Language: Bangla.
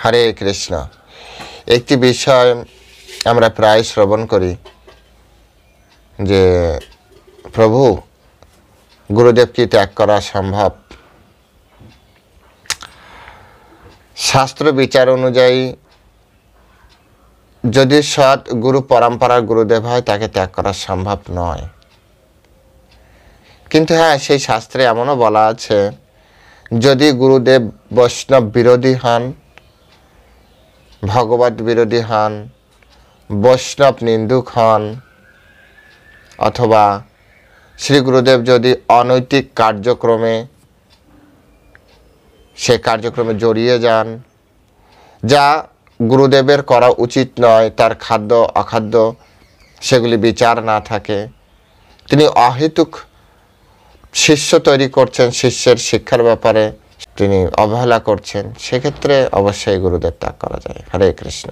হরে কৃষ্ণ। একটি বিষয় আমরা প্রায় শ্রবণ করি যে প্রভু গুরুদেব কি ত্যাগ করা সম্ভব? শাস্ত্র বিচার অনুযায়ী যদি সৎ গুরু পরম্পরার গুরুদেব হয় তাকে ত্যাগ করা সম্ভব নয়। কিন্তু হ্যাঁ, সেই শাস্ত্রে এমনও বলা আছে যদি গুরুদেব বৈষ্ণব বিরোধী হন, ভগবত বিরোধী হন, বৈষ্ণব নিন্দুক হন, অথবা শ্রী গুরুদেব যদি অনৈতিক কার্যক্রমে সে কার্যক্রমে জড়িয়ে যান, যা গুরুদেবের করা উচিত নয়, তার খাদ্য অখাদ্য সেগুলি বিচার না থাকে, তিনি অহেতুক শিষ্য তৈরি করছেন, শিষ্যের শিক্ষার ব্যাপারে তিনি অবহেলা করছেন, সেক্ষেত্রে অবশ্যই গুরুদেব ত্যাগ করা যায়। হরে কৃষ্ণ।